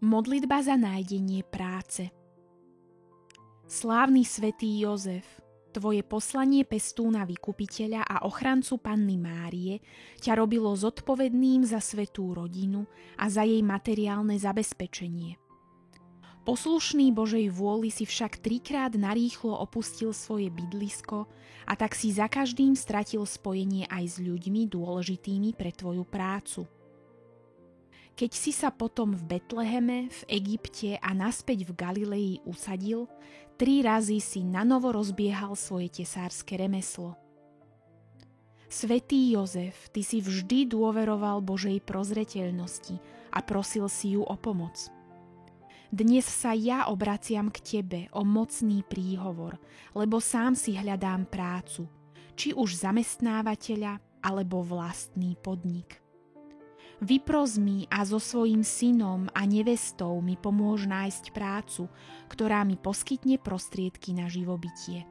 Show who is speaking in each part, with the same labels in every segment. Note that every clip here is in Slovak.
Speaker 1: Modlitba za nájdenie práce. Slávny svätý Jozef, tvoje poslanie pestúna vykupiteľa a ochrancu Panny Márie ťa robilo zodpovedným za svätú rodinu a za jej materiálne zabezpečenie. Poslušný Božej vôli si však 3-krát narýchlo opustil svoje bydlisko a tak si za každým stratil spojenie aj s ľuďmi dôležitými pre tvoju prácu. Keď si sa potom v Betleheme, v Egypte a naspäť v Galilei usadil, 3 razy si nanovo rozbiehal svoje tesárske remeslo. Svätý Jozef, ty si vždy dôveroval Božej prozreteľnosti a prosil si ju o pomoc. Dnes sa ja obraciam k tebe o mocný príhovor, lebo sám si hľadám prácu, či už zamestnávateľa alebo vlastný podnik. Vypros mi a so svojím synom a nevestou mi pomôž nájsť prácu, ktorá mi poskytne prostriedky na živobytie.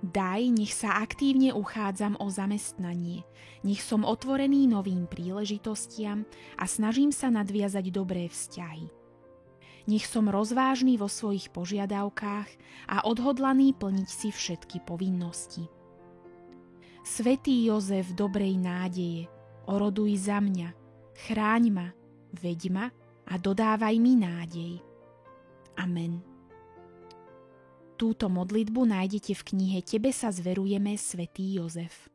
Speaker 1: Daj, nech sa aktívne uchádzam o zamestnanie, nech som otvorený novým príležitostiam a snažím sa nadviazať dobré vzťahy. Nech som rozvážny vo svojich požiadavkách a odhodlaný plniť si všetky povinnosti. Svätý Jozef dobrej nádeje, oroduj za mňa, chráň ma, veď ma a dodávaj mi nádej. Amen. Túto modlitbu nájdete v knihe Tebe sa zverujeme, svätý Jozef.